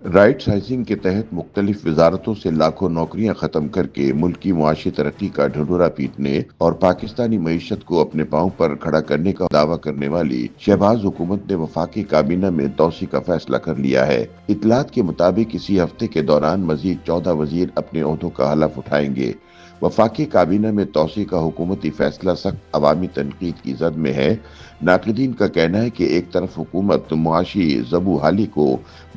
Right sizing کے تحت مختلف وزارتوں سے لاکھوں نوکریاں ختم کر کے ملک کی معاشی ترقی کا ڈھنڈورا پیٹنے اور پاکستانی معیشت کو اپنے پاؤں پر کھڑا کرنے کا دعویٰ کرنے والی شہباز حکومت نے وفاقی کابینہ میں توسیع کا فیصلہ کر لیا ہے۔ اطلاعات کے مطابق اسی ہفتے کے دوران مزید 14 وزیر اپنے عہدوں کا حلف اٹھائیں گے۔ وفاقی کابینہ میں توسیع کا حکومتی فیصلہ سخت عوامی تنقید کی زد میں ہے۔ ناقدین کا کہنا ہے کہ ایک طرف حکومت معاشی زبوں حالی کو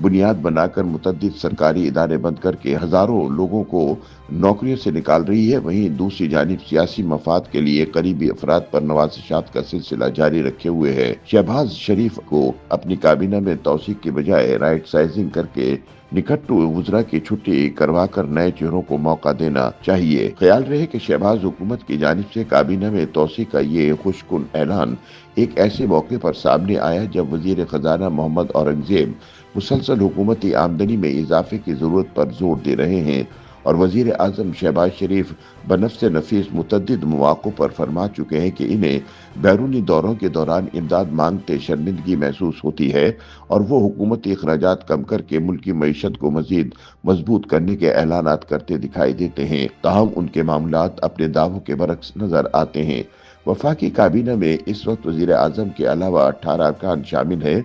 بنیاد بنا کر متعدد سرکاری ادارے بند کر کے ہزاروں لوگوں کو نوکریوں سے نکال رہی ہے، وہیں دوسری جانب سیاسی مفاد کے لیے قریبی افراد پر نوازشات کا سلسلہ جاری رکھے ہوئے ہے۔ شہباز شریف کو اپنی کابینہ میں توسیع کے بجائے رائٹ سائزنگ کر کے نکھٹو وزراء کی چھٹی کروا کر نئے چہروں کو موقع دینا چاہیے۔ خیال رہے کہ شہباز حکومت کی جانب سے کابینہ میں توسیع کا یہ خوش کن اعلان ایک ایسے موقع پر سامنے آیا جب وزیر خزانہ محمد اورنگزیب مسلسل حکومتی آمدنی میں اضافے کی ضرورت پر زور دے رہے ہیں اور وزیر اعظم شہباز شریف بنفس نفیس متعدد مواقع پر فرما چکے ہیں کہ انہیں بیرونی دوروں کے دوران امداد مانگتے شرمندگی محسوس ہوتی ہے اور وہ حکومتی اخراجات کم کر کے ملکی معیشت کو مزید مضبوط کرنے کے اعلانات کرتے دکھائی دیتے ہیں، تاہم ان کے معاملات اپنے دعووں کے برعکس نظر آتے ہیں۔ وفاقی کابینہ میں اس وقت وزیر اعظم کے علاوہ 18 ارکان شامل ہیں۔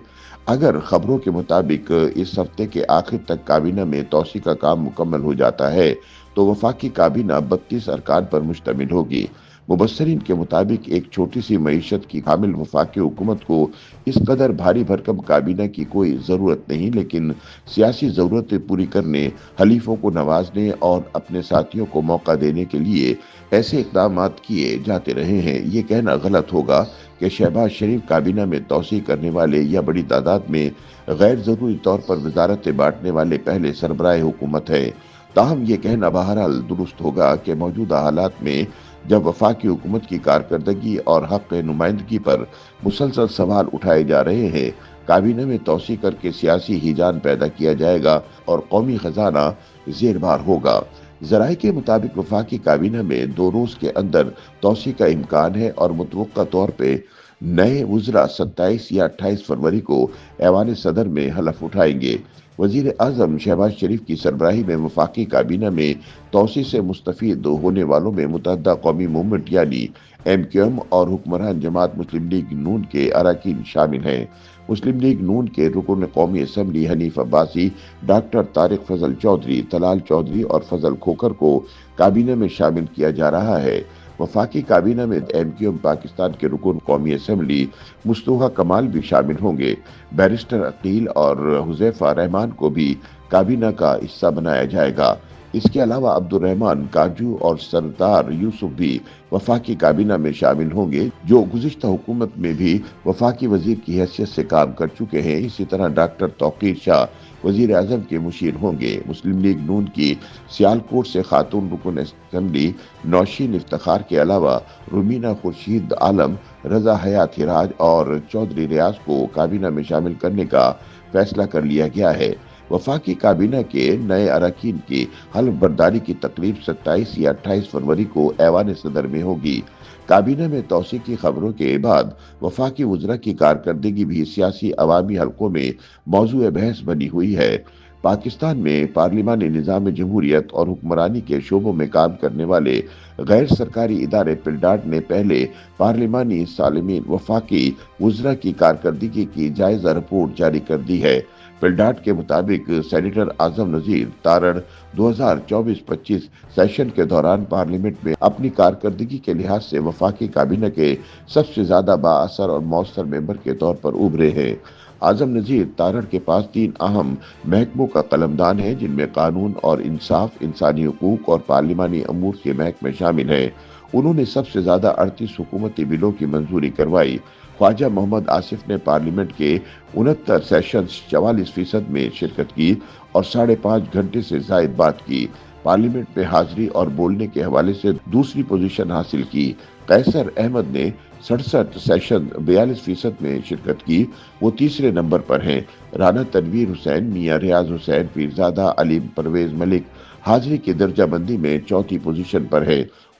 اگر خبروں کے مطابق اس ہفتے کے آخر تک کابینہ میں توسیع کا کام مکمل ہو جاتا ہے تو وفاقی کابینہ 32 ارکان پر مشتمل ہوگی۔ مبصرین کے مطابق ایک چھوٹی سی معیشت کی حامل وفاقی حکومت کو اس قدر بھاری بھرکم کابینہ کی کوئی ضرورت نہیں، لیکن سیاسی ضرورتیں پوری کرنے، حلیفوں کو نوازنے اور اپنے ساتھیوں کو موقع دینے کے لیے ایسے اقدامات کیے جاتے رہے ہیں۔ یہ کہنا غلط ہوگا کہ شہباز شریف کابینہ میں توسیع کرنے والے یا بڑی تعداد میں غیر ضروری طور پر وزارتیں بانٹنے والے پہلے سربراہ حکومت ہے۔ تاہم یہ کہنا بہرحال درست ہوگا کہ موجودہ حالات میں جب وفاقی حکومت کی کارکردگی اور حق نمائندگی پر مسلسل سوال اٹھائے جا رہے ہیں، کابینہ میں توسیع کر کے سیاسی ہیجان پیدا کیا جائے گا اور قومی خزانہ زیر بار ہوگا۔ ذرائع کے مطابق وفاقی کابینہ میں 2 روز کے اندر توسیع کا امکان ہے اور متوقع طور پہ نئے وزراء 27 یا 28 فروری کو ایوان صدر میں حلف اٹھائیں گے۔ وزیر اعظم شہباز شریف کی سربراہی میں وفاقی کابینہ میں توسیع سے مستفید ہونے والوں میں متحدہ قومی موومنٹ یعنی MQM اور حکمران جماعت مسلم لیگ نون کے اراکین شامل ہیں۔ مسلم لیگ نون کے رکن قومی اسمبلی حنیف عباسی، ڈاکٹر طارق فضل چودھری، طلال چودھری اور فضل کھوکھر کو کابینہ میں شامل کیا جا رہا ہے۔ وفاقی کابینہ میں MQM پاکستان کے رکن قومی اسمبلی مصطفیٰ کمال بھی شامل ہوں گے۔ بیرسٹر عقیل اور حذیفہ رحمان کو بھی کابینہ کا حصہ بنایا جائے گا۔ اس کے علاوہ عبد الرحمان کاجو اور سردار یوسف بھی وفاقی کابینہ میں شامل ہوں گے، جو گزشتہ حکومت میں بھی وفاقی وزیر کی حیثیت سے کام کر چکے ہیں۔ اسی طرح ڈاکٹر توقیر شاہ وزیر اعظم کے مشیر ہوں گے۔ مسلم لیگ نون کی سیالکوٹ سے خاتون رکن اسمبلی نوشین افتخار کے علاوہ رومینہ خورشید عالم، رضا حیات ہراج اور چودھری ریاض کو کابینہ میں شامل کرنے کا فیصلہ کر لیا گیا ہے۔ وفاقی کابینہ کے نئے اراکین کی حلف برداری کی تقریب 27 یا 28 فروری کو ایوان صدر میں ہوگی۔ کابینہ میں توسیع کی خبروں کے بعد وفاقی وزراء کی کارکردگی بھی سیاسی عوامی حلقوں میں موضوع بحث بنی ہوئی ہے۔ پاکستان میں پارلیمانی نظام جمہوریت اور حکمرانی کے شعبوں میں کام کرنے والے غیر سرکاری ادارے پلڈاٹ نے پہلے پارلیمانی سالمین وفاقی وزراء کی کارکردگی کی جائزہ رپورٹ جاری کر دی ہے۔ پلڈاٹ کے مطابق سینیٹر اعظم نذیر تارڑ 2024-25 سیشن کے دوران پارلیمنٹ میں اپنی کارکردگی کے لحاظ سے وفاقی کابینہ کے سب سے زیادہ بااثر اور مؤثر ممبر کے طور پر ابھرے ہیں۔ اعظم نذیر تارڑ کے پاس 3 اہم محکموں کا قلمدان ہے، جن میں قانون اور انصاف، انسانی حقوق اور پارلیمانی امور کے محکمے شامل ہیں۔ انہوں نے سب سے زیادہ 38 حکومتی بلوں کی منظوری کروائی۔ خواجہ محمد آصف نے پارلیمنٹ کے 69 سیشنز 44% میں شرکت کی اور 5.5 گھنٹے سے زائد بات کی۔ پارلیمنٹ میں حاضری اور بولنے کے حوالے سے دوسری پوزیشن حاصل کی۔ قیصر احمد نے 67 سیشن 42% میں شرکت کی، وہ تیسرے نمبر پر ہیں۔ رانا تنویر حسین، میاں ریاض حسین پیرزادہ، علیم پرویز ملک حاضری کی درجہ بندی میں چوتھی پوزیشن پر ہے۔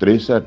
63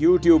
YouTube